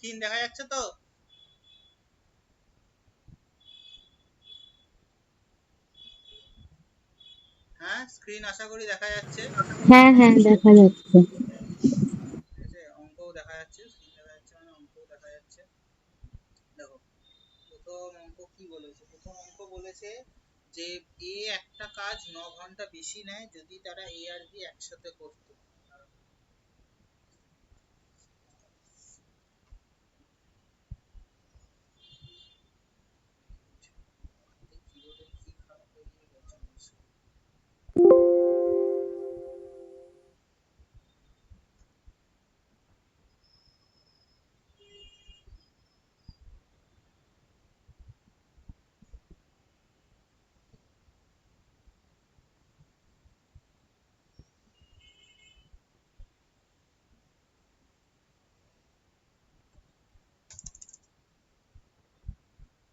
Screen দেখা যাচ্ছে তো? হ্যাঁ, স্ক্রিন আশা করি দেখা যাচ্ছে। হ্যাঁ হ্যাঁ দেখা যাচ্ছে। ঠিক আছে, অঙ্কও দেখা যাচ্ছে, স্ক্রিন দেখা যাচ্ছে মানে অঙ্কও দেখা যাচ্ছে। দেখো, প্রথম অঙ্ক কি বলেছে? প্রথম অঙ্ক বলেছে যে এ একটা কাজ 9 ঘন্টা বেশি নেয় যদি তারা এ আর বি একসাথে করতো। কিবোর্ডের কি খারাপ হয়ে গেছে?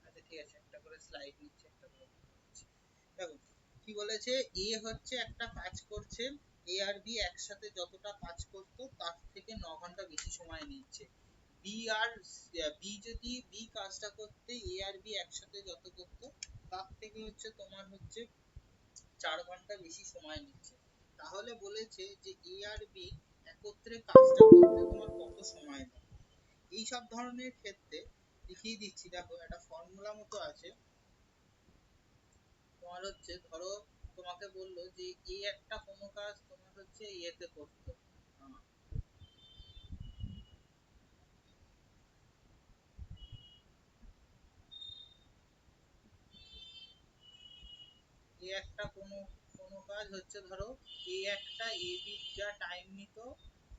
আচ্ছা ঠিক আছে, একটা করে স্লাইড নিচ্ছে, একটা করে নিচ্ছি। দেখো কি বলেছে, এ হচ্ছে একটা কাজ করছে, এ আর বি একসাথে যতটা কাজ করতো তার থেকে 9 ঘন্টা বেশি সময় নিচ্ছে। বি আর বি যদি বি কাজটা করতে এ আর বি একসাথে যত করতো তার থেকে হচ্ছে তোমার হচ্ছে 4 ঘন্টা বেশি সময় নিচ্ছে। তাহলে বলেছে যে এ আর বি একত্রে কাজটা করতে তোমার কত সময় লাগে। এই সব ধরনের ক্ষেত্রে দেখিয়ে দিচ্ছি, দেখো একটা ফর্মুলা মতো আছে। তোমার হচ্ছে ধরো তোমাকে বললো যে এই একটা কোনো কাজ তোমার হচ্ছে ইয়েতে করতে, এই একটা কোনো কোনো কাজ হচ্ছে ধরো এই একটা এ বি যা টাইম নিত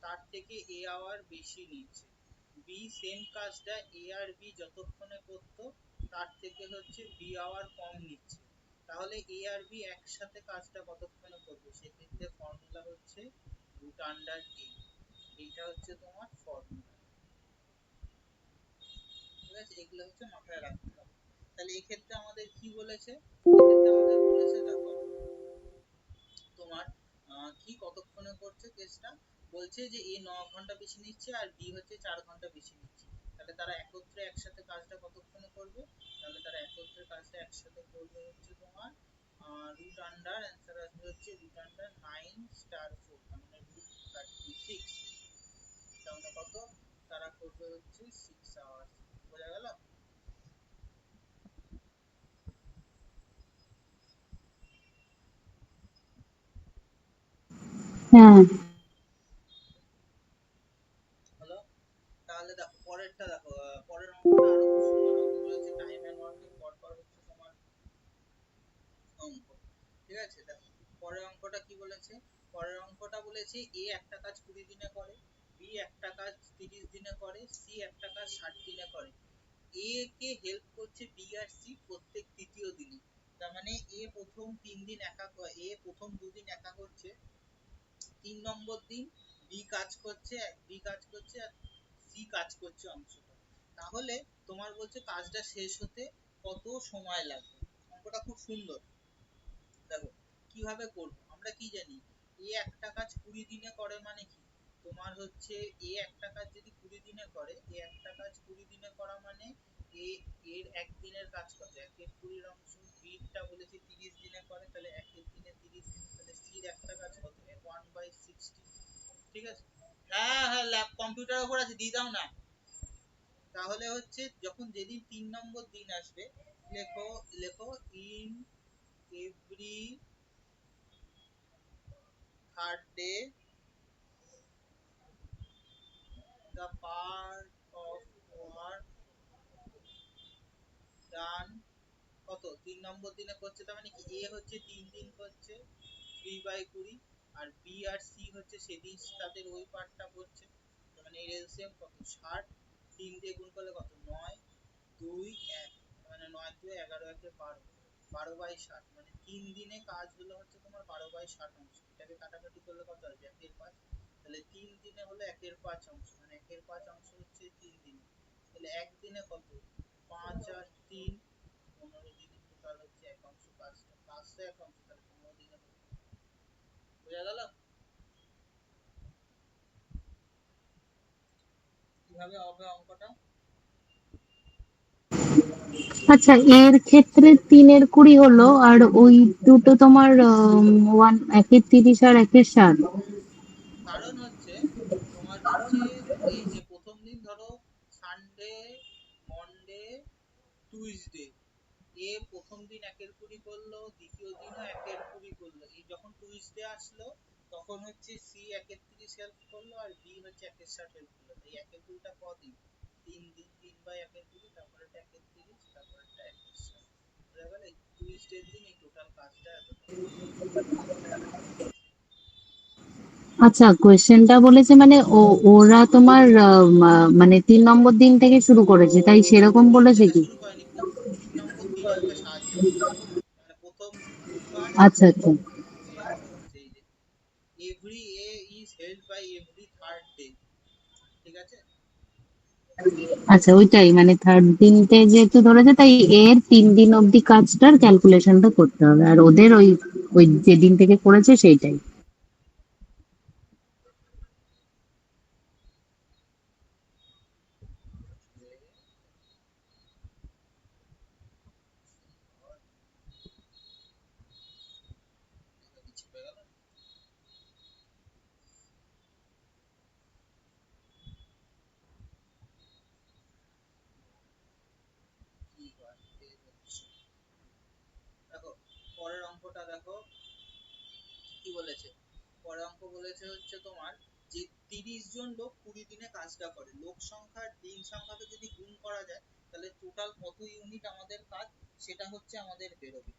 তার থেকে এ আওয়ার বেশি নিচ্ছে। বি সেম কাজটা এ আর বি যতক্ষণে করতো তার থেকে হচ্ছে বি আওয়ার কম নিচ্ছে। তাহলে এ আর বি একসাথে কাজটা কতক্ষণে করবে? সেক্ষেত্রে ফর্মুলা হচ্ছে রুট আন্ডার এ। এইটা হচ্ছে তোমার ফর্মুলা। ঠিক আছে, এগুলো হচ্ছে মাথায় রাখতে হবে। তাহলে এই ক্ষেত্রে আমাদের কি বলেছে? এক্ষেত্রে আমাদের বলেছে দেখো তোমার কি কতক্ষণে করছে কেসটা। বলছে যে এ 9 ঘন্টা বেশি নিচ্ছে আর বি হচ্ছে 4 ঘন্টা বেশি নিচ্ছে। তাহলে তারা একত্রে একসাথে কাজটা কতক্ষণে করবে? তাহলে তারা একত্রে কাজটা একসাথে করবে হচ্ছে তোমার রুট আন্ডার, অ্যান্সার আসবে হচ্ছে রুট আন্ডার 9 স্টার 4, তার মানে রুট 36। তার মানে কত? তারা করবে হচ্ছে 6 আওয়ার্স। বোঝা গেল? হ্যাঁ হলো? তাহলে দেখো পরেরটা, দেখো পরের অঙ্কটা আরো খুব সুন্দর অঙ্ক বলেছে, টাইম এন্ড ওয়ার্কের পরপর হচ্ছে তোমার অঙ্ক। ঠিক আছে, দেখো পরের অঙ্কটা কি বলেছে। পরের অঙ্কটা বলেছে এ একটা কাজ 20 দিনে করে, বি একটা কাজ 30 দিনে করে, সি একটা কাজ 60 দিনে করে। এ কে হেল্প করছে বি আর সি প্রত্যেক তৃতীয় দিনে। তার মানে এ প্রথম 3 দিন একা, এ প্রথম 2 দিন একা করছে, 3 নম্বর দিন বি কাজ করছে আর সি কাজ করছে অংশটা। তাহলে তোমার বলছে কাজটা শেষ হতে কত সময় লাগবে। অঙ্কটা খুব সুন্দর। দেখো কিভাবে করব, আমরা কি জানি এ একটা কাজ 20 দিনে করে মানে কি, তোমার হচ্ছে এ একটা কাজ যদি 20 দিনে করে, এ একটা কাজ 20 দিনে করা মানে এ এর একদিনের কাজ কত, একের 20 অংশ। বিটা বলেছে 30 দিনে করে, তাহলে একের দিনে 30 দিন, তাহলে সির একটা কাজ কত 1/60। ঠিক আছে, হ্যাঁ হ্যাঁ ল্যাব কম্পিউটার উপর আছে, দিয়ে দাও না। তাহলে হচ্ছে যখন যেদিন 3 নম্বর দিন আসবে, লেখো লেখো in every third day the part of work done কত 3 নম্বর দিনে করছে। তার মানে কি এ হচ্ছে 3 দিন করছে 3/20, আর বি আর সি হচ্ছে সেদিন তাদের ওই পার্টটা করছে। তার মানে এর এলসিএম কত 60, 3 দিয়ে গুণ করলে কত 9 2 1, মানে 9 2 11 1 12, 12/60, মানে 3 দিনে কাজ হলো হচ্ছে তোমার 12/60 অংশ। এটাকে কাটাকাটি করলে কত আসবে 1/5। তাহলে 3 দিনে হলো 1/5 অংশ, মানে 1/5 অংশ হচ্ছে 3 দিনে। তাহলে একদিনে কত 5 আর 3 15 দিনে টোটাল হচ্ছে এক অংশ কাজটা, কাজটা এক অংশ, তাহলে 15 দিনে হলো। বোঝা গেল কিভাবে হবে অঙ্কটা? আচ্ছা, এর ক্ষেত্রে 3-এর 20 হলো, আর ওই দুটো তোমার একের 30 আর একের 60। কারণ হচ্ছে তোমার হচ্ছে এই যে প্রথম দিন ধরো সানডে, মন্ডে, টুইসডে, এ প্রথম দিন 1-20 করলো, দ্বিতীয় দিনও 1-20 করলো। এই যখন টুইসডে আসলো তখন হচ্ছে সি 1-30 হেল্প করলো আর বি হচ্ছে 1-60 হেল্প করলো। তাই 1-2টা কদিন, 3 দিন, 3/1-20, তারপরে 1-30, তারপরে 1-60। বুঝা গেল? এই টুইসডের দিন এই টোটাল কাজটা এতটা। আচ্ছা, কোয়েশ্চেনটা বলেছে মানে ওরা তোমার মানে 3 নম্বর দিন থেকে শুরু করেছে, তাই সেরকম তিন বলেছে থেকে কি? শুরু করেনি, 3 নম্বর দিন আমাকে সাহায্য করছে। মানে প্রথম বুধবার, আচ্ছা আচ্ছা হচ্ছে এই যে every A is held by every third day. ঠিক আছে? আচ্ছা, ওইটাই মানে থার্ড দিনতে যেহেতু ধরেছে, তাই এর 3 দিন অবধি কাজটার ক্যালকুলেশনটা করতে হবে, আর ওদের ওই ওই যেদিন থেকে করেছে সেইটাই। কিছু হয়ে গেল, কি হয় এই হচ্ছে। দেখো পরের অঙ্কটা দেখো কি বলেছে। পরের অঙ্ক বলেছে হচ্ছে তোমার যে 30 জন লোক 20 দিনে কাজটা করে, লোক সংখ্যার দিন সংখ্যাকে যদি গুণ করা যায় তাহলে টোটাল কত ইউনিট আমাদের কাজ সেটা হচ্ছে আমাদের বেরোবে।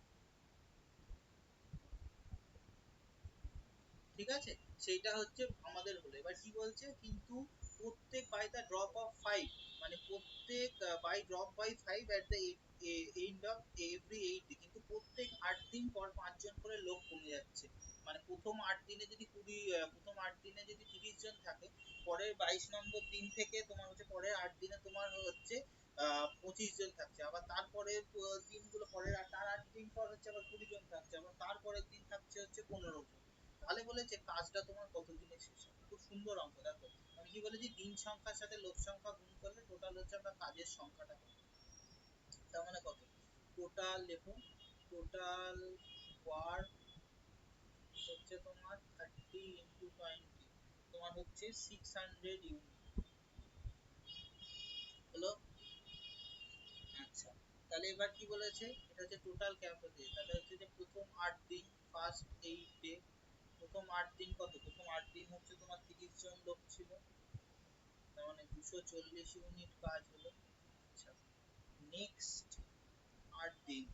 ঠিক আছে? সেইটা হচ্ছে আমাদের হলো। এবার কি বলছে, কিন্তু প্রত্যেক বাই দা ড্রপ অফ 5, মানে প্রত্যেক by drop by 5 at the end of every 8 day, কিন্তু প্রত্যেক 8 দিন পর 5 জন করে লোক কমে যাচ্ছে। মানে প্রথম 8 দিনে যদি 20, প্রথম 8 দিনে যদি 30 জন থাকে, পরের 22 নম্বর দিন থেকে তোমার হচ্ছে পরের 8 দিনে তোমার হচ্ছে 25 জন থাকছে, আবার তারপরে দিনগুলো পরের তার 8 দিন পর হচ্ছে আবার 20 জন থাকছে, আবার তারপরের দিন থাকছে হচ্ছে 15 জন। তাহলে বলেছে কাজটা তোমার কত দিনে শেষ হবে। খুব সুন্দর অঙ্ক দেখো। মানে কি বলেছি, দিন সংখ্যার সাথে লোক সংখ্যা গুণ করলে টোটাল হচ্ছে আমরা কাজের সংখ্যাটা পাবো। তার মানে কত, টোটাল দেখো, টোটাল ওয়ার্ক হচ্ছে তোমার 30 × 20, তোমার হচ্ছে 600 ইউনিট হলো। আচ্ছা, তাহলে এবার কি বলেছে, এটা হচ্ছে টোটাল ক্যাপাসিটি। তাহলে হচ্ছে যে প্রথম 8 দিন, ফার্স্ট 8 ডে, প্রথম 8 দিন কত, প্রথম 8 দিন হচ্ছে তোমার 30 জন লোক ছিল, তার মানে 240 ইউনিট কাজ হলো। আচ্ছা, নেক্সট 8 দিন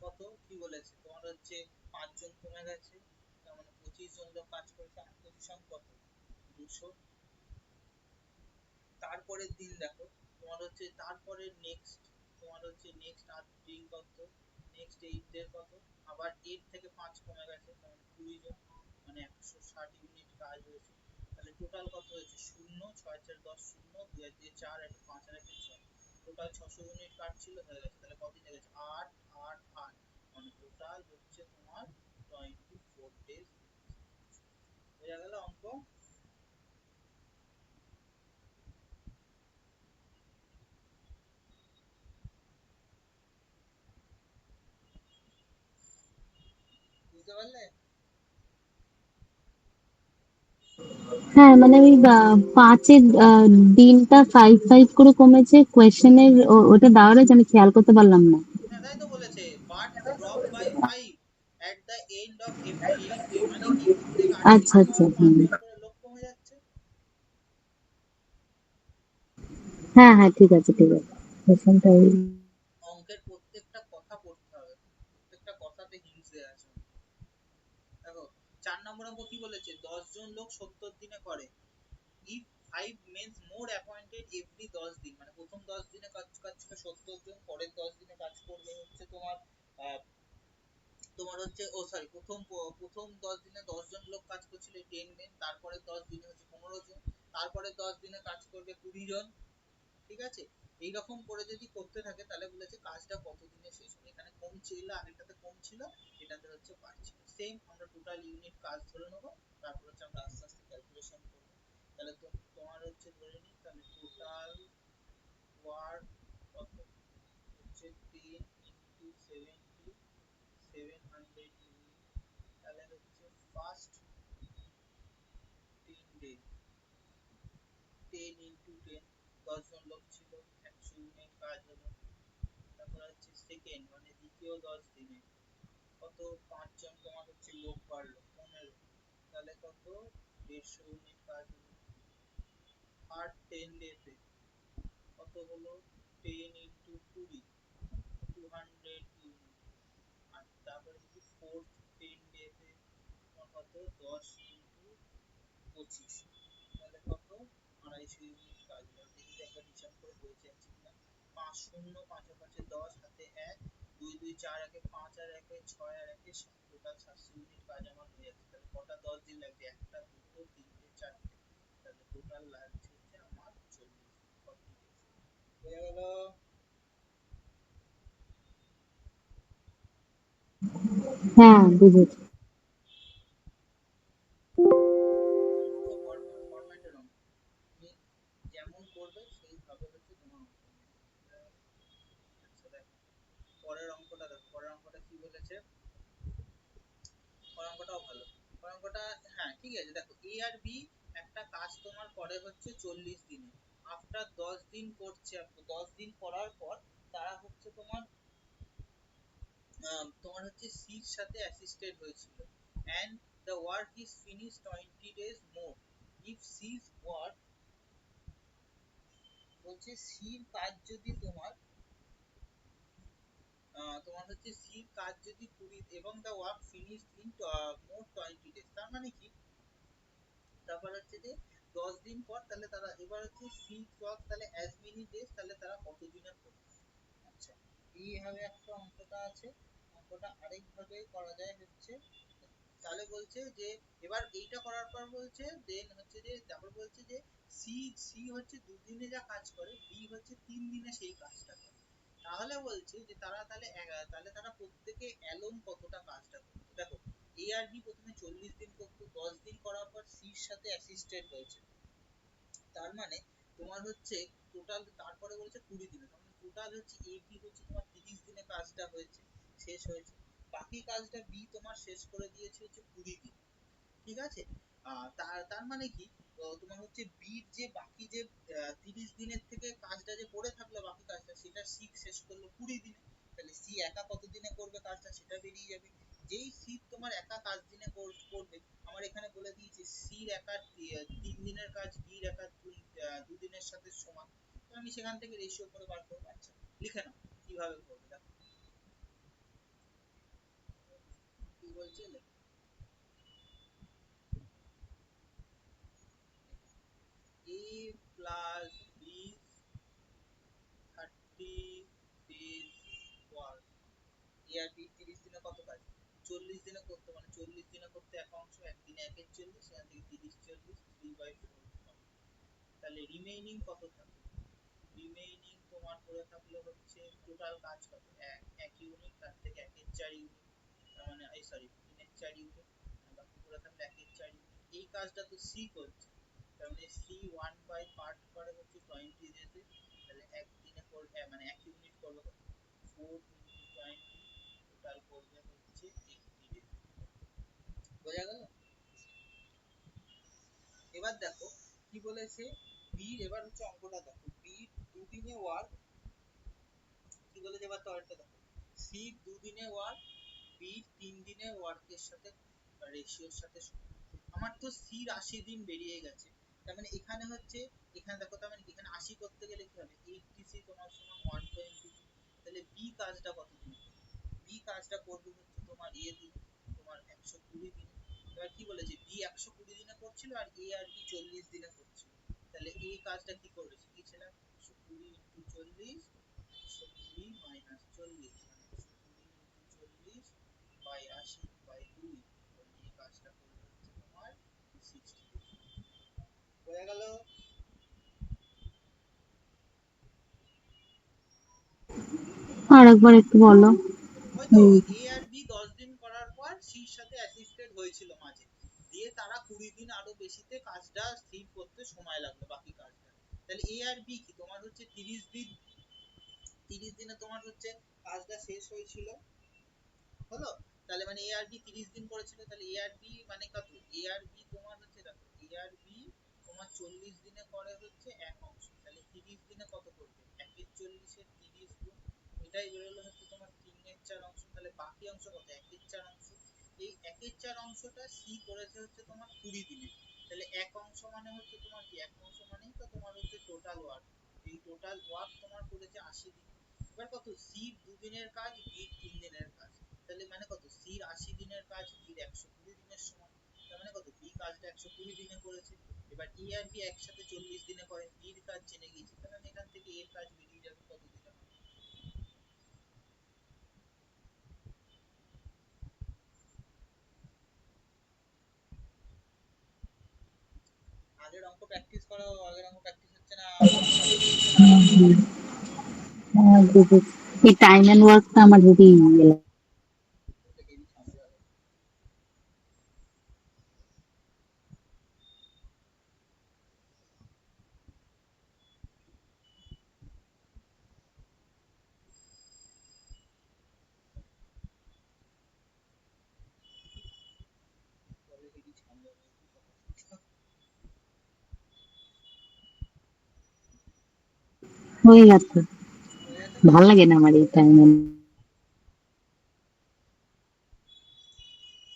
কত কি বলেছে, তোমার হচ্ছে 5 জন কমে গেছে, তার মানে 25 জন লোক কাজ করেছে, 8 পজিশন কত, 200। তারপরের দিন দেখো, তোমার হচ্ছে তারপরে নেক্সট, তোমার হচ্ছে নেক্সট 8 দিন কত, নেক্সট 8 ডে কত, আবার 8 থেকে 5 কমে গেছে, তার মানে 20 জন, মানে 160 ইউনিট কাজ হয়েছে। তাহলে টোটাল কত হয়েছে, 0, 6 4 10, 0, 2 1 দিয়ে 4, 1 5 আর 1 6, টোটাল 600 ইউনিট কাজ ছিল, হয়ে গেছে। তাহলে কতদিন লেগেছে, 8 8 8, মানে টোটাল হচ্ছে তোমার 24 ডেজ। হয়ে গেল অঙ্ক। বুঝতে পারলে? হ্যাঁ, মানে ওই 5-এর দিনটা 5 5 করে কমেছে কোয়েশ্চেনের, ওটা দেওয়া রয়েছে, আমি খেয়াল করতে পারলাম না। হ্যাঁ তাই তো বলেছে, but drop by 5 at the end of every 8 day, মানে কি প্রত্যেক 8 দিন আচ্ছা পর আচ্ছা, 5 হুম। জন করে লোক কমে যাচ্ছে। হ্যাঁ হ্যাঁ, ঠিক আছে ঠিক আছে, কোয়েশ্চেনটা ওই। অঙ্কের প্রত্যেকটা কথা পড়তে হবে, প্রত্যেকটা কথাতে হিন্টস দেয়া আছে। দেখো 4 নম্বর অঙ্ক কি বলেছে, 10 জন লোক 70 দিনে করে, if 5 men more appointed every 10 দিন, মানে প্রথম 10 দিনে কাজ কাজ ছিল 70 জন, পরের 10 দিনে কাজ করবে হচ্ছে তোমার আহ, তোমার হচ্ছে ও সরি প্রথম 10 দিনে 10 জন লোক কাজ করছিল 10 মেন, তারপরে 10 দিনে হচ্ছে 15 জন, তারপরে 10 দিনে কাজ করবে 20 জন। ঠিক আছে? এইরকম করে যদি করতে থাকে তাহলে বলেছে কাজটা কত দিনে শেষ হবে। এখানে কম ছিল, আগেরটাতে কম ছিল, এটাতে হচ্ছে বাড়ছিল। সেম আমরা টোটাল ইউনিট কাজ ধরে নেব, তারপর হচ্ছে আমরা আস্তে আস্তে ক্যালকুলেশন করব। তাহলে তো তোমার হচ্ছে ধরে নিই, তাহলে টোটাল ওয়ার্ক কত হচ্ছে 10 ইন্টু 70 700 ইউনিট, তাহলে হচ্ছে ফার্স্ট 10 ডে 10 ইন্টু 10, 10 জন লোক ছিল 100 ইউনিট কাজ হলো। তারপর হচ্ছে সেকেন্ড মানে দ্বিতীয় 10 দিনে কত, 5 জন তোমার হচ্ছে লোক বাড়লো 15, তাহলে কত 150 ইউনিট কাজ হলো। থার্ড 10 ডেতে কত হলো 10 ইন্টু 20 200 ইউনিট। আর তারপরে যদি ফোর্থ 10 ডেতে তোমার কত 10 ইন্টু 25, তাহলে কত 250 ইউনিট কাজ হলো। দেখি তো একবার হিসাব করে হয়েছে আছে কিনা। 5 শূন্য 5 আর 5 10 হাতে 1 2 2 4 একে 5 আর 1 6 আর 1 7, টোটাল 700 ইউনিট কাজ আমার হয়ে যাচ্ছে। তাহলে কটা 10 দিন লাগবে, একটা দুটো তিনটে চারটে, তাহলে টোটাল লাগছে হচ্ছে আমার 40 40 ডেজ। হয়ে গেল। হ্যাঁ, বুঝেছি। অঙ্ক ফরম্যাটের অঙ্ক, তুমি যেমন করবে সেইভাবে হচ্ছে তোমার অঙ্ক হবে। আচ্ছা দেখো পরের অঙ্কটা দেখো, পরের অঙ্কটা কি বলেছে, পরের অঙ্কটাও ভালো। পরের অঙ্কটা হ্যাঁ ঠিক আছে, দেখো এ আর বি একটা কাজ তোমার করে হচ্ছে 40 দিনে, আফটার 10 দিন করছে, 10 দিন করার পর তারা হচ্ছে তোমার তোমার হচ্ছে সির সাথে অ্যাসিস্টেড হয়েছিল, and the work is finished 20 days more if C's work, বলছে সির কাজ যদি তোমার তোমার হচ্ছে সির কাজ যদি 20 এবং the work finished in more 20 days, তার মানে কি, তারপর হচ্ছে যে 10 দিন পর তাহলে তারা এবার হচ্ছে সি ওয়ার্ক তাহলে as many days, তাহলে তারা কত দিনে করবে। আচ্ছা এইভাবে একটা অঙ্কটা আছে, অঙ্কটা আরেকভাবে করা যায় হচ্ছে, তাহলে বলছে যে এবার এইটা করার পর বলছে দেন হচ্ছে যে তারপর বলছে যে সি সি হচ্ছে 2 দিনে যা কাজ করে, বি হচ্ছে 3 দিনে সেই কাজটা করে। তাহলে বলছে যে তারা তাহলে তাহলে তারা প্রত্যেকে অ্যালোন কতটা কাজটা করতো। দেখো এ আর বি প্রথমে 40 দিন করতো, 10 দিন করার পর সির সাথে অ্যাসিস্টেড হয়েছে, তার মানে তোমার হচ্ছে টোটাল, তারপরে বলেছে 20 দিনে, তার মানে টোটাল হচ্ছে এ বি হচ্ছে তোমার 30 দিনে কাজটা হয়েছে, শেষ হয়েছে। বাকি কাজটা বি তোমার শেষ করে দিয়েছে হচ্ছে 20 দিন, ঠিক আছে। তার তার মানে কি, তোমার হচ্ছে বির যে বাকি যে 30 দিনের থেকে কাজটা যে পড়ে থাকলো বাকি কাজটা, সেটা সি শেষ করলো 20 দিনে, তাহলে সি একা কত দিনে করবে কাজটা সেটা বেরিয়ে যাবে। যেই সি তোমার একা কাজ দিনে করবে, আমার এখানে বলে দিয়েছে সির একা 3 দিনের কাজ বির একা 2 দিনের সাথে সমান, তো আমি সেখান থেকে রেশিও করে বার করবো। আচ্ছা লিখে নাও কিভাবে করবে, দেখো কি বলছে, A plus B 30 days work, A R B 30 দিনে কত কাজ, 40 দিনে করতে, মানে 40 দিনে করতে এক অংশ, একদিনে 1/40, সেখান থেকে 30 40 3/4, তাহলে রিমেইনিং কত থাকবে, রিমেইনিং তোমার পড়ে থাকলো হচ্ছে টোটাল কাজ কত, এক ইউনিট, তার থেকে 1/4 ইউনিট, তার মানে এই সরি 3/4 ইউনিট, বাকি পড়ে থাকলো 1/4 ইউনিট। এই কাজটা তো সি করছে, তার মানে সি 1 বাই পার্ট করে হচ্ছে 20 ডেজে, তাহলে একদিনে করবে মানে 1 ইউনিট করবে কত, 4 ইন্টু 20, টোটাল করবে হচ্ছে 80 ডেজ। বোঝা গেল। এবার দেখো কি বলেছে, বি এবার হচ্ছে অঙ্কটা দেখো, বি 2 দিনে ওয়ার্ক, কি বলেছে এবার তো আরেকটা দেখো, সি 2 দিনে ওয়ার্ক, বি 3 দিনে ওয়ার্কের সাথে রেশিওর সাথে সমান। আমার তো সির 80 দিন বেরিয়ে গেছে, তার মানে এখানে হচ্ছে, এখানে দেখো তার মানে এখানে 80 করতে গেলে কি হবে, 80 তোমার সমান 1/2, তাহলে বি কাজটা কত দিনে করবে, বি কাজটা করবে হচ্ছে তোমার এ দিনে, তোমার 120 দিনে। এবার কি বলেছে বি 120 দিনে করছিল আর এ আর বি 40 দিনে করছিল, তাহলে এই কাজটা কি করবে শিখিয়েছিলাম 120 ইন্টু 40, 120 মাইনাস 40, মানে 120 ইন্টু 40 বাই 80/2, তাহলে এই কাজটা করবে হচ্ছে তোমার 60 ডেজ। হয়ে গেল। আর একবার একটু বলো। ওই তো হুম। এ আর বি 10 দিন করার পর সির সাথে অ্যাসিস্টেড হয়েছিল মাঝে, দিয়ে তারা 20 দিন আরো বেশিতে কাজটা স্থির করতে সময় লাগলো বাকি কাজটা, তাহলে এ আর বি কি তোমার হচ্ছে 30 দিন 30 দিনে তোমার হচ্ছে কাজটা শেষ হয়েছিল, হলো। তাহলে মানে এ আর বি 30 দিন করেছিল, তাহলে এ আর বি মানে কত, এ আর বি তোমার হচ্ছে দেখো এ আর বি তোমার 40 দিনে করে হচ্ছে এক অংশ, তাহলে 30 দিনে কত করবে, 1/40 30 গুণ, এটাই বেরোলো হচ্ছে তোমার 3/4 অংশ, তাহলে বাকি অংশ কত, 1/4 অংশ। এই 1/4 অংশটা সি করেছে হচ্ছে তোমার 20 দিনে, তাহলে এক অংশ মানে হচ্ছে তোমার কি, এক অংশ মানেই তো তোমার হচ্ছে টোটাল ওয়ার্ক, এই টোটাল ওয়ার্ক তোমার করেছে 80 দিনে। এবার কত, সি 2 দিনের কাজ, বি 3 দিনের কাজ, তাহলে মানে কত, সির 80 দিনের কাজ, বির 120 দিনের সমান, তার মানে কত, বি কাজটা 120 দিনে করেছে। এবার এ আর বি একসাথে 40 দিনে করে, বির কাজ জেনে গেছি, তাহলে আমি এখান থেকে এর কাজ বেরিয়ে যাবে কত দিনে হবে। আগের অঙ্ক প্র্যাকটিস করো, আগের অঙ্ক প্র্যাকটিস হচ্ছে না, মনে থাকবে তো। হ্যাঁ, বুঝেছি। এই টাইম এন্ড ওয়ার্কটা আমার যদি এটা হেভি ঝামেলা হবে। তবে হেভি ঝামেলা হবে, কি কথা বলছো? হয়ে গেছে। হয়ে গেছে তো। ভাল লাগে না আমার এই টাইম।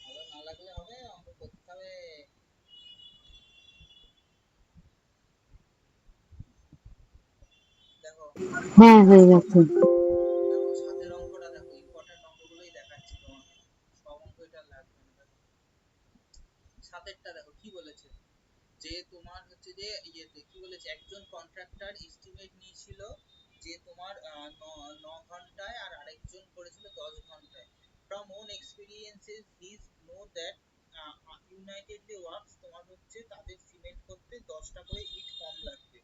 ভালো না লাগলে হবে, অঙ্ক করতে হবে। দেখো, হ্যাঁ, হয়ে গেছে। দেখো সাতের অঙ্কটা দেখো, ইম্পর্টেন্ট অঙ্কগুলোই দেখাচ্ছি তোমাকে, সব অঙ্ক এটা লাগবে না। দেখো সাতেরটা দেখো কি বলেছে, যে তোমার হচ্ছে যে ইয়েতে কি বলেছে, একজন কন্ট্রাক্টর এস্টিমেট নিয়েছিল যে তোমার 9 ঘন্টায়, আর আরেকজন করেছিল 10 ঘন্টায়। From own experiences his know that unitedly works তোমার হচ্ছে তাদের সিমেন্ট করতে 10টা করে ইট কম লাগবে।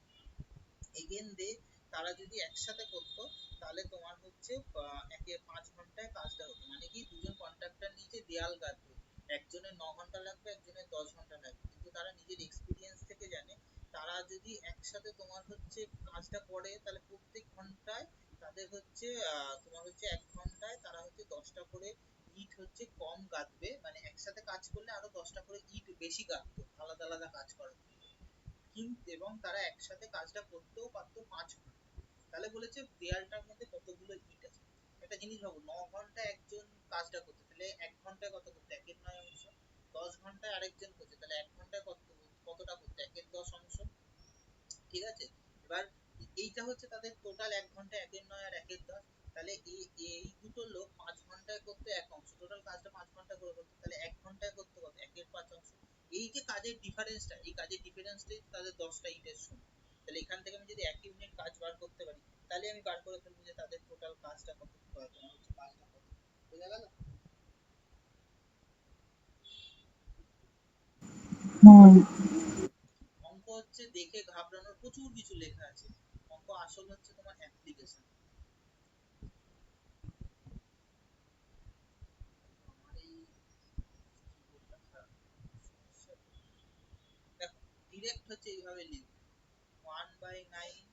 এগেন দে, তারা যদি একসাথে করতো তাহলে তোমার হচ্ছে একে 5 ঘন্টায় কাজটা হতো, মানে কি দুজন কন্ট্রাক্টর নিচে দেয়াল গাঁথবে, একজনের 9 ঘন্টা লাগবে, একজনের 10 ঘন্টা লাগবে, কিন্তু তারা নিজের এক্সপিরিয়েন্স থেকে জানে তারা যদি একসাথে তোমার হচ্ছে কাজটা করে তাহলে প্রত্যেক ঘন্টায় তাদের হচ্ছে তোমার হচ্ছে 1 ঘন্টায় তারা হচ্ছে 10টা করে ইট হচ্ছে কম গাঁথবে, মানে একসাথে কাজ করলে আরো 10টা করে ইট বেশি গাঁথতো আলাদা আলাদা কাজ করার থেকে। কিন্তু এবং তারা একসাথে কাজটা করতেও পারতো 5 ঘন্টা। তাহলে বলেছে দেয়ালটার মধ্যে কতগুলো ইট আছে, একটা জিনিস ভাবো, 9 ঘন্টায় একজন কাজটা করতে, তাহলে 1 ঘন্টায় কত করতে, 1/9 অংশ, 10 ঘন্টায় আরেকজন করছে, তাহলে 1 ঘন্টায় কতটা করতে, 1/10 অংশ, ঠিক আছে। এবার এইটা হচ্ছে তাদের টোটাল 1 ঘন্টায় 1/9 আর 1/10, তাহলে এই এই দুটো লোক 5 ঘন্টায় করতে 1 অংশ, টোটাল কাজটা 5 ঘন্টা করে করতে, তাহলে 1 ঘন্টায় করতে কত, 1/5 অংশ। এই যে কাজের ডিফারেন্সটা, এই কাজের ডিফারেন্সটাই তাদের 10টা ইটের সমান। তাহলে এখান থেকে আমি যদি 1 ইউনিট কাজ বার করতে পারি, তাহলে আমি বার করে ফেলবো যে তাদের টোটাল কাজটা কত, তোমার হচ্ছে কাজটা কত। বোঝা গেল? হ্যাঁ, অঙ্ক হচ্ছে দেখে ঘাবড়ানোর প্রচুর কিছু লেখা আছে, অঙ্ক আসল হচ্ছে তোমার অ্যাপ্লিকেশন। আমার এই কিবোর্ডটা খারাপ, সমস্যা। দেখো ডিরেক্ট হচ্ছে এইভাবে লিখবে, 1/9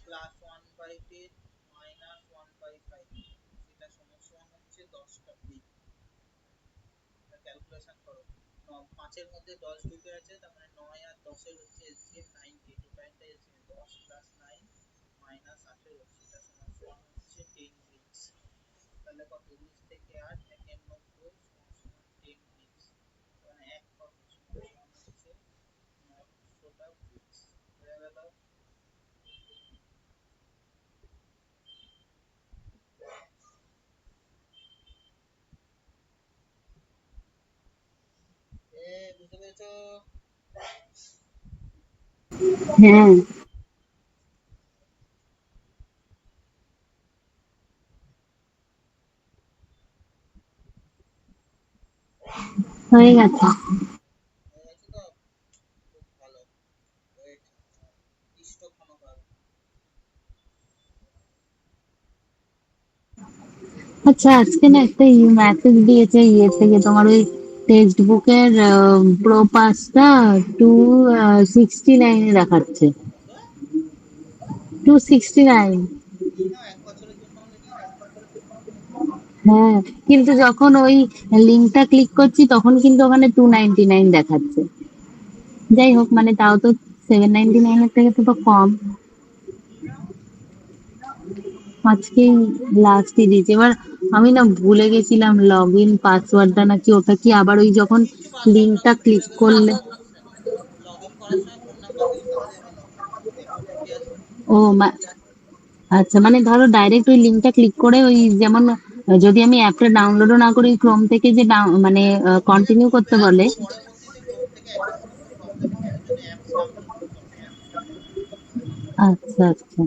প্লাস 1/10 মাইনাস 1/5, সেটা সমান সমান হচ্ছে 10টা লিখ, ক্যালকুলেশন করো। 5-এর মধ্যে 10 ঢুকে আছে, তার মানে 9 আর 10-এর হচ্ছে এলসিএম 90, টোটালটা এলসিএম 10 প্লাস 9 মাইনাস 18, সেটা সমান সমান হচ্ছে 10 উইকস। তাহলে কত, 19 থেকে 8 একের 90 সমান সমান 10 উইকস, মানে এক কত সমান সমান হচ্ছে 900টা উইকস। হয়ে গেল। বুঝতে পেরেছো? হ্যাঁ, হয়ে গেছে। হয়ে গেছে তো, খুব ভালো। ওয়েট, ইষ্ট ক্ষমতা। আচ্ছা, আজকে না একটা মেসেজ দিয়েছে ইয়ে থেকে, তোমার ওই টেক্সট বুকের প্রো পাসটা 269 দেখাচ্ছে। কত? 269। নিয়ে নাও, 1 বছরের হ্যাঁ, কিন্তু যখন ওই লিঙ্কটা ক্লিক করছি তখন কিন্তু ওখানে 299 দেখাচ্ছে। যাই হোক, মানে তাও তো 799 এর থেকে তো কম। আজকেই লাস্টই দিয়েছে। এবার আমি না ভুলে গেছিলাম লগ ইন পাসওয়ার্ডটা নাকি, ওটা কি আবার ওই যখন কিচ্ছু পাসওয়ার্ড লিঙ্কটা ফাসওয়ার্ড ক্লিক ভুলে গেলে করলে? কোনো সমস্যা নেই। লগ ইন করার সময় ফোন নাম্বার দিবি, তাহলে এবার লগ ইন হবে, দেখ ওটিপি আসবে। ও আচ্ছা, মানে ধরো ডাইরেক্ট ওই লিঙ্কটা ক্লিক করে ওই যেমন যদি আমি অ্যাপটা ডাউনলোডও না করি ক্রোম থেকে যে মানে আরে কন্টিনিউ করতে অ্যাপ বলে। পরবর্তীতে ক্রোম থেকে অ্যাক্সেস করতে প্রবলেম হবে, ওই জন্য অ্যাপস ডাউনলোড করতে হবে, অ্যাপস ডাউনলোড করতে হবে। আচ্ছা আচ্ছা,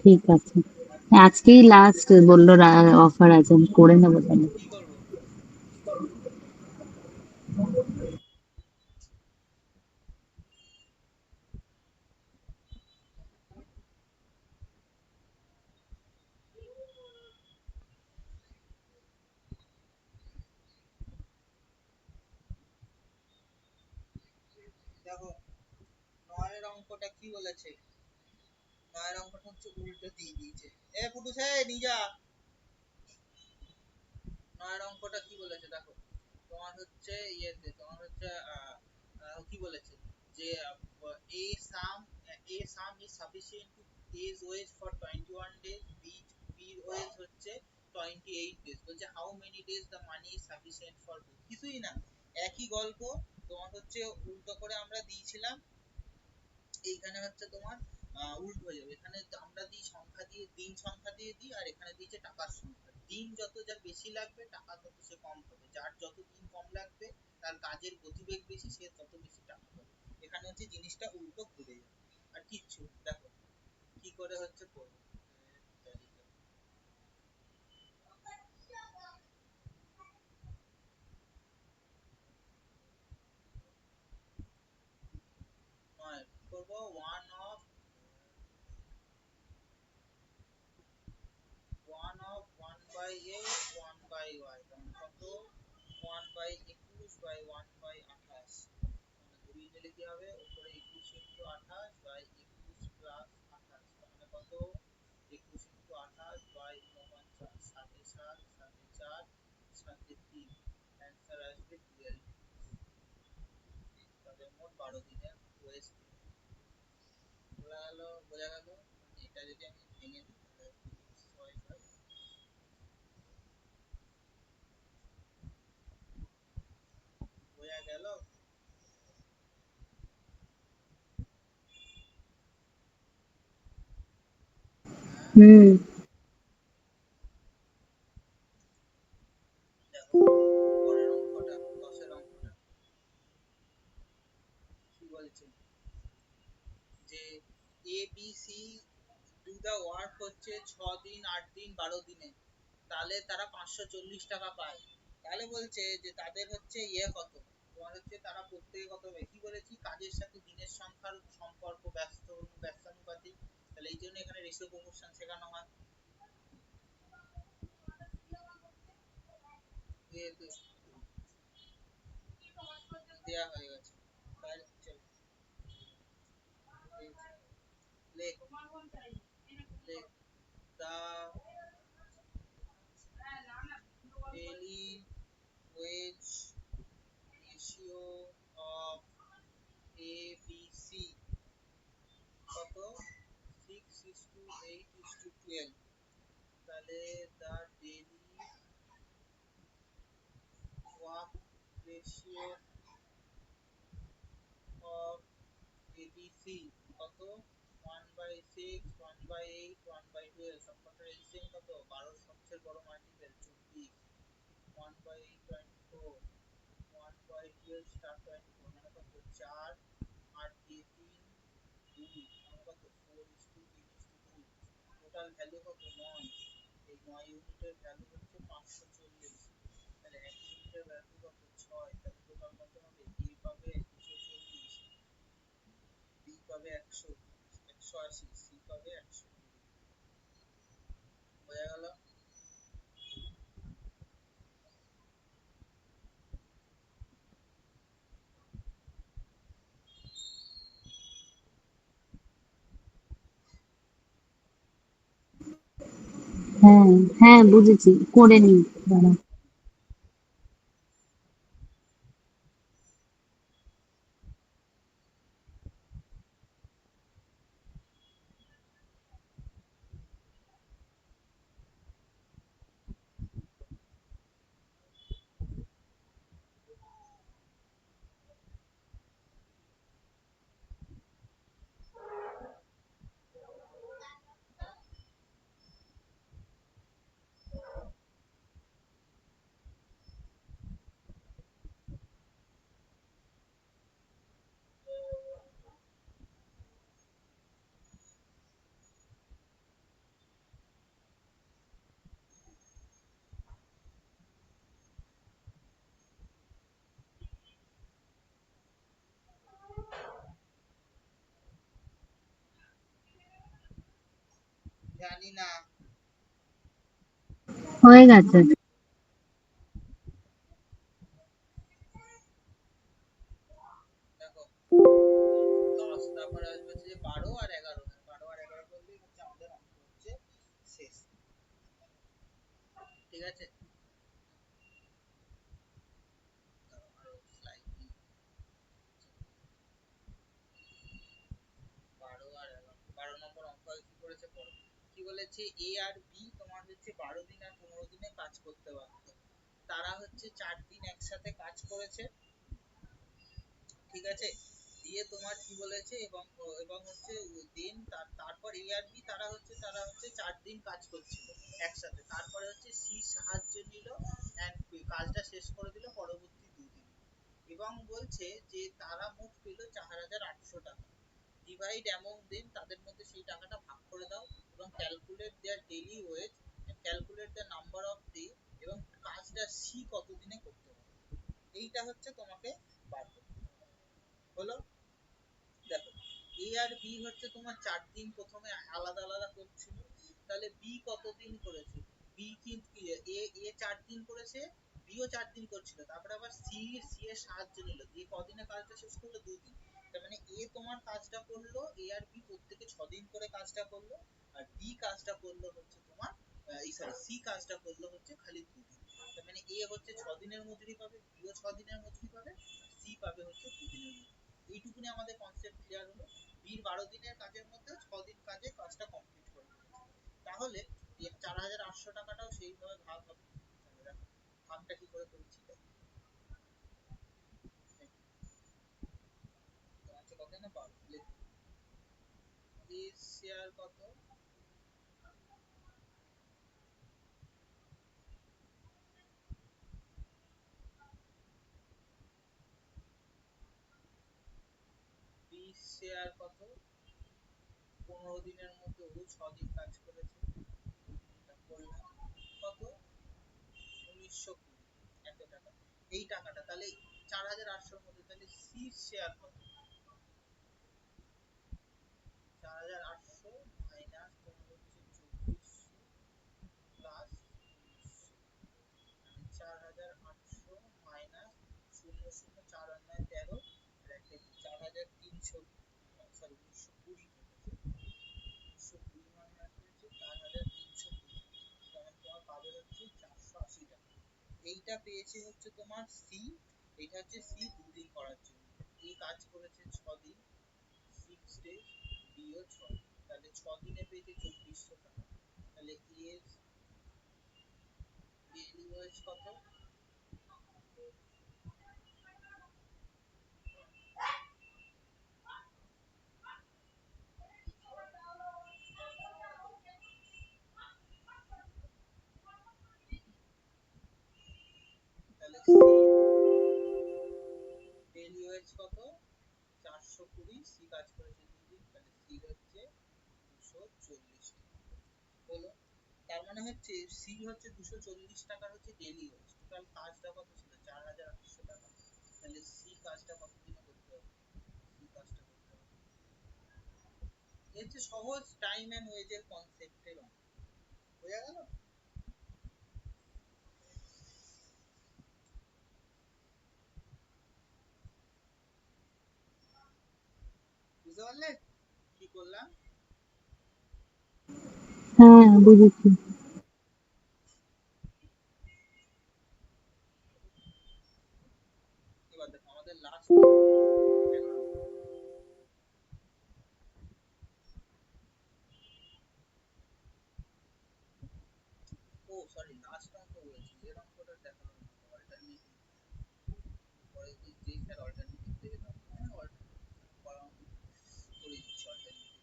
ঠিক আছে। আজকেই লাস্ট বললো, অফার আছে, আমি করে নেবো তাহলে। কি করবো? দেখো, নয়ের অঙ্কটা কি বলেছে? নয়ের অঙ্কটা হচ্ছে উল্টো দিয়ে দিয়েছে। এ পুটুস, নিয়ে যা। নয়ের অঙ্কটা কি বলেছে দেখো, তোমার হচ্ছে ইয়েতে তোমার হচ্ছে কি বলেছে যে a sum a sum is sufficient to a's wage for 21 days, b wage হচ্ছে 28 days। বলছে how many days the money is sufficient for both। কিছুই না, একই গল্প। তোমার হচ্ছে উল্টো করে আমরা দিয়েছিলাম। এইখানে হচ্ছে তোমার উল্টো হয়ে যাবে। এখানে আমরা দিই সংখ্যা দিয়ে, দিন সংখ্যা দিয়ে দিই, আর এখানে দিয়েছে টাকার সংখ্যা। দিন যত যার বেশি লাগবে, টাকা তত সে কম পাবে। যার যত দিন কম লাগবে, তার কাজের গতিবেগ বেশি, সে তত বেশি টাকা পাবে। এখানে হচ্ছে জিনিসটা উল্টো ঘুরে যাবে। আর কিচ্ছু না। দেখো কি করে হচ্ছে করবো। নয় করবো 1/8 1/y, কত? 1/21/1/28। মানে ঘুরিয়ে দিলে কি হবে, উপরে 21 ইন্টু 28 বাই 21 প্লাস 28, মানে কত? 21 ইন্টু 28 বাই 49, 7 7 4 7 3, অ্যান্সার আসবে 12। তাহলে মোট 12 দিনের ওয়েস্ট। বোঝা গেল? বোঝা গেল? মানে এটা যদি আমি ভেঙে দিই তাহলে ছয় হয়। বোঝা গেল? হ্যাঁ। হুম। দেখো পরের অঙ্কটা, 10-এর অঙ্কটা কি বলছে যে A B C do the work হচ্ছে 6 দিন, 8 দিন, 12 দিনে, তাহলে তারা 540 টাকা পায়। তাহলে বলছে যে তাদের হচ্ছে কত, তোমার হচ্ছে তারা প্রত্যেকে কত পায়। কি বলেছি, কাজের সাথে দিনের সংখ্যার সম্পর্ক ব্যস্তানুপাতিক। তাহলে এই জন্য এখানে রেশিও প্রপোর্শন শেখানো হয়। দেয়া হয়ে গেছে। তাহলে চলো লেখ, লেখ দা daily wage ratio of ABC কত? 6:8:12। তাহলে the daily work ratio of ABC কত? 1/6, 1/8, 1/12, সব কটার এলসিএম কত? 12 সবচেয়ে বড় মাল্টিপল 24, 1/8 24, 1/12 স্টার 24, মানে কত? 4, 8 দিয়ে 3, 2, মানে কত? 4:3:2। টোটাল ভ্যালু কত? 9। এই 9 ইউনিটের ভ্যালু হচ্ছে 540। তাহলে 1 ইউনিটের ভ্যালু কত? 6। তাহলে টোটাল কত হবে? এ পাবে 240, বি পাবে 100, 180, সি পাবে 120। বোঝা গেল? হ্যাঁ, হ্যাঁ বুঝেছি, করে নি দাঁড়া। জানি না। হয়ে গেছে। দেখো 10, তারপরে আসবে হচ্ছে যে 12 আর 11, 12 আর 11 করলেই হচ্ছে আমাদের অঙ্ক হচ্ছে শেষ। ঠিক আছে, আরো স্লাইডলি 12 আর 11, 12 নম্বর অঙ্ক কি করেছে পড়ো। কি বলেছে, এ আর বি তোমার হচ্ছে 12 দিন আর 15 দিনে কাজ করতে পারত। তারা হচ্ছে 4 দিন একসাথে কাজ করেছে। ঠিক আছে, দিয়ে তোমার কি বলেছে, এবং এবং হচ্ছে দিন তারপর এ আর বি তারা হচ্ছে 4 দিন কাজ করছিল একসাথে। তারপরে হচ্ছে সি সাহায্য নিল এন্ড কাজটা শেষ করে দিল পরবর্তী 2 দিন। এবং বলছে যে তারা মোট পেল 4800 টাকা। ডিভাইড অ্যামং দেম, তাদের মধ্যে সেই টাকাটা ভাগ করে দাও। এবং calculate their daily wage, calculate the number of day, এবং কাজটা সি কতদিনে করতে হবে। এইটা হচ্ছে তোমাকে বার করতে হবে। হলো, দেখো এ আর বি হচ্ছে তোমার 4 দিন প্রথমে আলাদা আলাদা করছিল, তাহলে বি কতদিন করেছে। বি কিন্তু এ এ 4 দিন করেছে, বিও 4 দিন করছিল, তারপরে আবার সি সি এর সাহায্য নিল, দিয়ে কদিনে কাজটা শেষ করলো, 2 দিন। তার মানে এ তোমার কাজটা করলো, এ আর বি প্রত্যেকে 6 দিন করে কাজটা করলো, আর বি কাজটা করলো হচ্ছে তোমার সরি সি কাজটা করলো হচ্ছে খালি 2 দিন। তার মানে এ হচ্ছে 6 দিনের মজুরি পাবে, বিও 6 দিনের মজুরি পাবে, সি পাবে হচ্ছে 2 দিনের মজুরি। এইটুকুনি আমাদের কনসেপ্ট ক্লিয়ার হলো। বির 12 দিনের কাজের মধ্যে 6 দিন কাজে কাজটা কমপ্লিট করে দিয়েছে। তাহলে 4800 টাকাটাও সেইভাবে ভাগ হবে। ভাগটা কি করে করেছি তোমার কত না পারো, এ শেয়ার কত, বি শেয়ার কত, 15 দিনের মধ্যে ও 6 দিন কাজ করেছে, এটা করলাম কত, 1920 এত টাকা। এই টাকাটা তাহলে 4800-র মধ্যে তাহলে সি শেয়ার কত, 4800 মাইনাস তোমার হচ্ছে 2400 প্লাস 4800 মাইনাস 00, 4 আর 9 13, আর একটা 4300, সরি 1920, 1920 মানে হচ্ছে 4320, তখন তোমার পাবে হচ্ছে 480 টাকা। এইটা পেয়েছে হচ্ছে তোমার সি, এটা হচ্ছে সি 2 দিন করার জন্য। এই কাজ করেছে 6 দিন, 6 ডেজ, বিও 6 দিন, তাহলে 6 দিনে পেয়েছে 2400 টাকা। তাহলে এর ডেইলি ওয়েজ কত, তাহলে সি ডেইলি ওয়েজ কত, 420, সি কাজ করেছে 2 দিন, তাহলে সি হচ্ছে 240 টাকা। হলো, তার মানে হচ্ছে সি হচ্ছে 240 টাকার হচ্ছে ডেইলি ওয়েজ। টোটাল কাজটা কত ছিল, 4800 টাকা। তাহলে সি কাজটা কত দিনে করতে হবে, সি কাজটা করতে হবে, এই হচ্ছে সহজ টাইম এন্ড ওয়েজের কনসেপ্টের অঙ্ক। বোঝা গেল, বুঝতে পারলে কি করলাম। হ্যাঁ বুঝেছি। 11 ও সরি লাস্ট অঙ্ক বলেছি, এর অঙ্কটা দেখানো না, অল্টারনেটিভ পরে যে স্যার অল্টারনেটিভ থেকে দাও, হ্যাঁ অল্টারনেটিভ করাও করে দিচ্ছি অল্টারনেটিভ।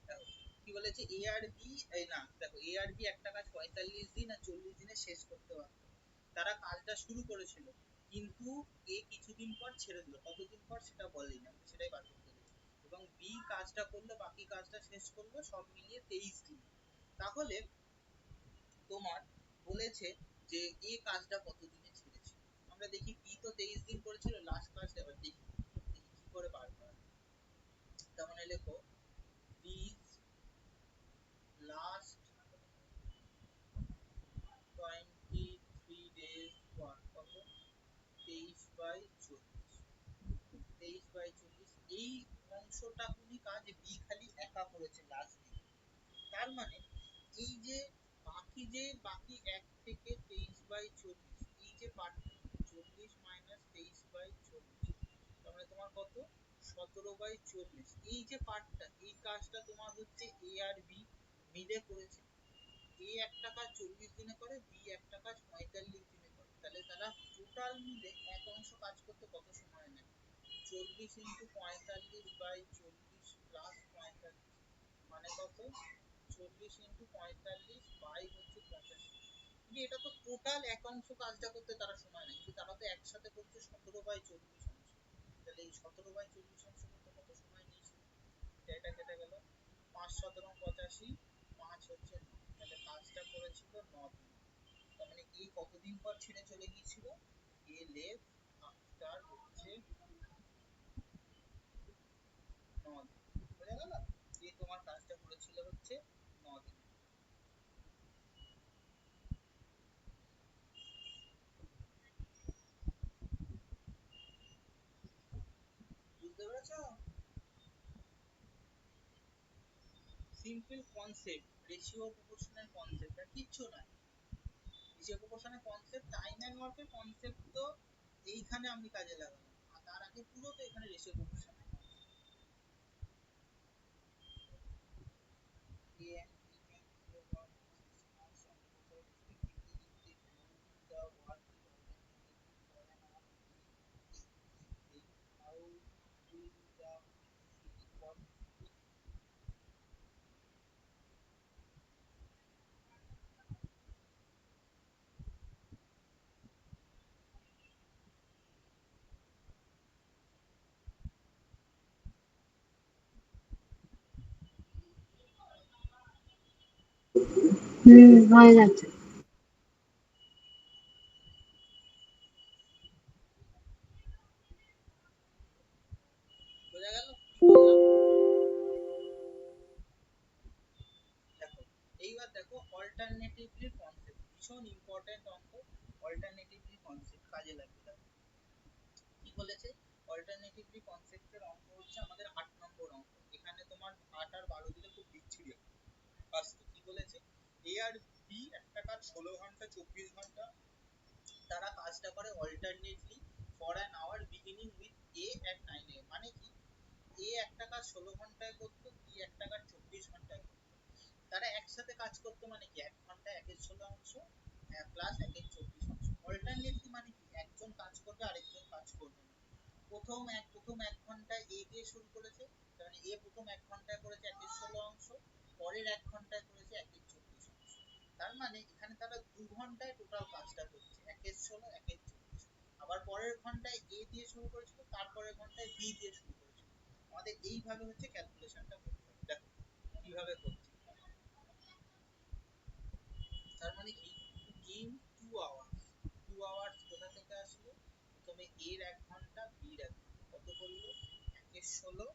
দেখো কি বলেছে, এ আর বি, এই না দেখো এ আর বি একটা কাজ 45 দিন আর 40 দিনে শেষ করতে পারত। তারা কাজটা শুরু করেছিল, কিন্তু এ কিছুদিন পর ছেড়ে দিল, কতদিন পর সেটা বলেনি, আমি সেটাই বার করতে দিই। এবং বি কাজটা করলো, বাকি কাজটা শেষ করলো, সব মিলিয়ে 23 দিন। তাহলে তোমার বলেছে যে এ কাজটা কতদিনে ছেড়েছিল। আমরা দেখি বি তো 23 দিন করেছিল লাস্ট কাজটা, এবার দেখি দেখি কি করে বার করা যায়। তার মানে লেখো বি লাস্ট 23 days ওয়ান কত, 23/40, 23/40 এই অংশটা কোনি কাজ বি খালি একা করেছে লাস্ট দিন। তার মানে এই যে বাকি 1 থেকে 23/40, এই যে পার্টটা 40 মাইনাস 23/40, তার মানে তোমার কত, 17/40, এই যে পার্টটা, এই কাজটা তোমার হচ্ছে এ আর বি মিলে করেছে। এ একটা কাজ 40 দিনে করে, বি একটা কাজ 45 দিনে করে, তাহলে তারা টোটাল মিলে এক অংশ কাজ করতে কত সময় নেয়, 40 ইন্টু 45/40 প্লাস 45 মানে কত, 40 ইন্টু 45 বাই হচ্ছে 85। কিন্তু এটা তো টোটাল এক অংশ কাজটা করতে তারা সময় নেয়, কিন্তু তারা তো একসাথে করছে 17/40 অংশ, তাহলে এই 17/40 অংশ করতে কত সময় নিয়েছিল, এটা কেটে গেল, 5 17 85, 5 হচ্ছে 9, তাহলে কাজটা করেছিল 9 দিন। তার মানে এই কতদিন পর ছেড়ে চলে গিয়েছিল, এ লেফট আফটার হচ্ছে 9 দিন। বোঝা গেল, এই তোমার কাজটা করেছিল হচ্ছে 9 দিন। বুঝতে পেরেছো, সিম্পল কনসেপ্ট, রেশিও প্রপোর্শনের কনসেপ্ট, আর কিচ্ছু না। রেশিও প্রপোর্শনের কনসেপ্ট, টাইম এন্ড ওয়ার্কের কনসেপ্ট তো এইখানে আমি কাজে লাগালাম, আর তার আগে পুরো তো এখানে রেশিও প্রপোর্শনের হয়ে যাচ্ছে। বোঝা গেল কি বললাম। দেখো এইবার দেখো অল্টারনেটিভলি কনসেপ্ট, ভীষণ ইম্পর্টেন্ট অঙ্ক, অল্টারনেটিভলি কনসেপ্ট কাজে লাগবে। দেখো কি বলেছে, অল্টারনেটিভলি কনসেপ্টের অঙ্ক হচ্ছে আমাদের 8 নম্বর অঙ্ক। এখানে তোমার 8 আর 12 দিলে খুব বিচ্ছিরি হবে। ফার্স্ট কি বলেছে, এ আর বি একটা কাজ 16 ঘন্টা 24 ঘন্টা তারা কাজটা করে alternately for an hour beginning with A at 9 AM। মানে কি, এ একটা কাজ 16 ঘন্টায় করতো, বি একটা কাজ 24 ঘন্টায় করতো, তারা একসাথে কাজ করতো, মানে কি 1 ঘন্টায় 1 এর 16 অংশ প্লাস 1 এর 24 অংশ। অল্টারনেটলি মানে কি একজন কাজ করবে আরেকজন কাজ করবে না। প্রথম এক ঘন্টায় এ দিয়ে শুরু করেছে, তার মানে এ প্রথম 1 ঘন্টায় করেছে 1 এর 16 অংশ, পরের 1 ঘন্টায় করেছে 1 এর 24 অংশ। তার মানে এখানে তারা 2 ঘন্টায় টোটাল কাজটা করছে, 1 এর 16 1 এর 24। আবার পরের ঘন্টায় এ দিয়ে শুরু করেছিল, তারপরের ঘন্টায় বি দিয়ে শুরু করেছিল। আমাদের এইভাবে হচ্ছে ক্যালকুলেশনটা করতে হবে। দেখো কিভাবে করছি, তার মানে কি, ইন 2 আওয়ার্স, 2 আওয়ার্স কোথা থেকে আসলো, প্রথমে এর 1 ঘন্টা বির 1 ঘন্টা, কত করলো, 1 এর 16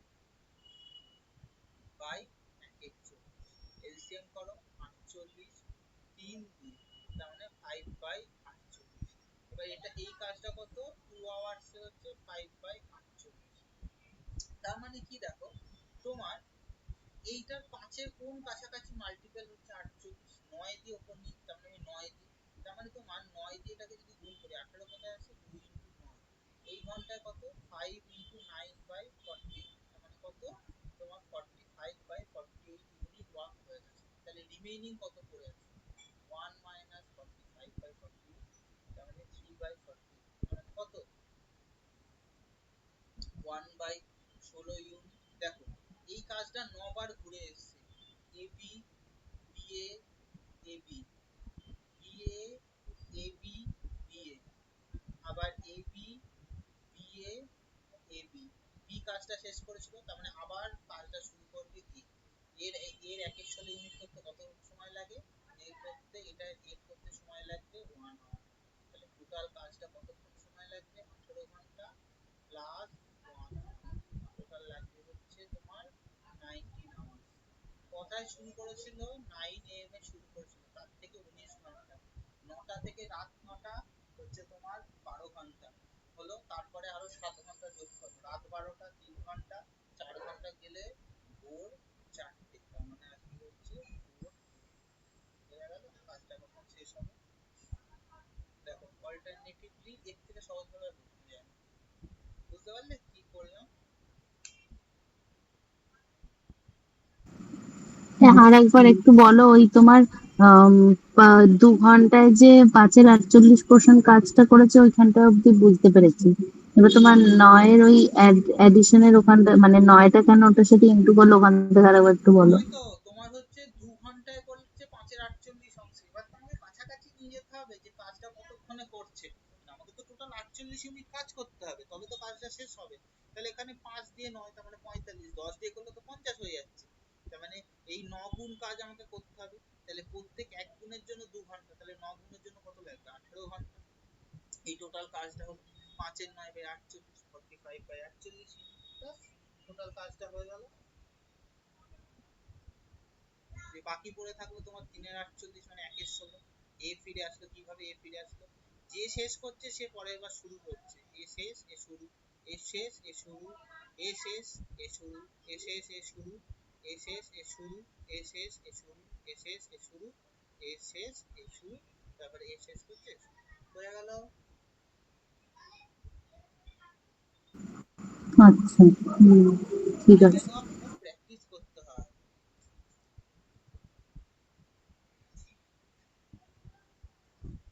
বাই 1 এর 24, এলসিএম করো 48, 3 2, তার মানে 5/48। এবার এটা এই কাজটা কত, 2 আওয়ার্স হচ্ছে 5/48। তার মানে কি দেখো, তোমার এইটার 5-এর কোন কাছাকাছি মাল্টিপল হচ্ছে 48, 9 দিয়ে ওপর নিচে, তার মানে 9 দিয়ে, তার মানে তোমার 9 দিয়ে এটাকে যদি গুণ করি, 18 কোথায় আছে, 2 ইন্টু 9, এই ঘন্টায় কত 5 ইন্টু 9/40, মানে কত তোমার 45/48 ইউনিট ওয়ার্ক হয়ে গেছে। তাহলে রিমেইনিং কত পড়ে আছে 1 মাইনাস 45/48, তার মানে 3/40, মানে কত 1/16 ইউনিট। দেখো এই কাজটা 9 বার ঘুরে এসেছে, A B BA A B BA A B BA, আবার A B BA A B, B কাজটা শেষ করেছিল, তার মানে আবার কাজটা শুরু করবে এ। এর এর 116 ইউনিট করতে কত সময় লাগে, এর করতে এটা এর করতে সময় লাগবে 1 আওয়ার। তাহলে টোটাল কাজটা কতক্ষণ সময় লাগবে 18 ঘন্টা প্লাস 1, টোটাল লাগবে হচ্ছে তোমার 19 আওয়ার। কথায় শুরু করেছিল 9 AM এ শুরু করেছিল, তার থেকে 19 ঘন্টা, 9টা থেকে রাত 9টা হচ্ছে তোমার 12 ঘন্টা হলো, তারপরে আরো 7 ঘন্টা যোগ করো, রাত 12টা 3 ঘন্টা, 4 ঘন্টা গেলে ভোর 4টে, তার মানে আজকে হচ্ছে ভোর 2। বোঝা গেল কাজটা কখন শেষ হবে। দেখো অল্টারনেটিভলি এর থেকে সহজভাবে বোঝা যায় না। বুঝতে পারলে কি করলাম? হ্যাঁ, আর একবার একটু বলো ওই তোমার 2 ঘন্টায় যে 5/48 কাজটা করেছে ওইখানটা অব্দি বুঝতে পেরেছি। এবার তোমার 9-এর ওই অ্যাডিশনের ওখানটা মানে 9টা কেন ওটার সাথে ইন্টু করলো ওখান থেকে আরেকবার একটু বলো। ওই তো তোমার হচ্ছে 2 ঘন্টায় করছে 5/48 অংশ, এবার তোমাকে কাছাকাছি নিয়ে যেতে হবে যে কাজটা কতক্ষণে করছে। আমাকে তো টোটাল 48 ইউনিট কাজ করতে হবে, তবে তো কাজটা শেষ হবে। তাহলে এখানে 5 দিয়ে 9, তার মানে 45, 10 দিয়ে করলে তো 50 হয়ে যাচ্ছে। তার মানে এই 9 গুণ কাজ আমাকে করতে হবে। তাহলে প্রত্যেক এক গুণের জন্য 2 ঘন্টা, তাহলে 9 গুণের জন্য কত লাগবে 18 ঘন্টা। এই টোটাল কাজটা হলো 5/9/48, 45/48, টোটাল কাজটা হয়ে গেল। যে বাকি পড়ে থাকলো তোমার 3/48, মানে 1/16। এ ফিরে আসলো, কিভাবে এ ফিরে আসলো, যে শেষ করছে সে পরের বার শুরু করছে, এ শেষ এ শুরু, এ শেষ এ শুরু, এ শেষ এ শুরু, এ শেষ এ শুরু, এ শেষ এ শুরু, এ শেষ এ শুরু, এ শেষ এ শুরু, এ শেষ এ শুরু, তারপরে এ শেষ করছে হয়ে গেল। আচ্ছা, ঠিক টাইম আছে। এন্ড ওয়ার্ক খুব প্র্যাকটিস করতে হয়।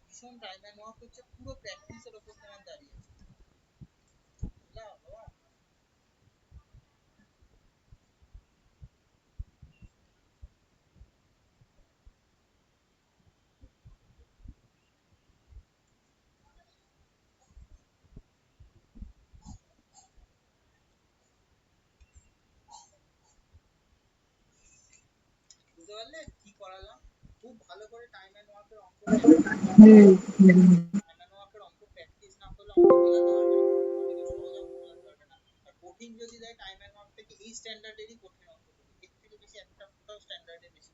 ভীষণ টাইম এন্ড ওয়ার্ক হচ্ছে পুরো প্র্যাকটিসের উপর তোমার দাঁড়িয়ে আছে। বুঝলা বাবা? বুঝতে পারলে কি করালাম? খুব ভালো করে টাইম এন্ড ওয়ার্কের অঙ্ক প্র্যাকটিস করতে হুম, হবে। হুম। টাইম এন্ড ওয়ার্কের অঙ্ক প্র্যাকটিস না করলে অঙ্ক মেলাতে পারবে না, সব থেকে সহজ অঙ্ক মেলাতে পারবে না। আর কঠিন যদি দেয় টাইম এন্ড ওয়ার্ক থেকে এই স্ট্যান্ডার্ডেরই কঠিন অঙ্ক দেবে, এর থেকে বেশি একটা ফুটাও স্ট্যান্ডার্ডের বেশি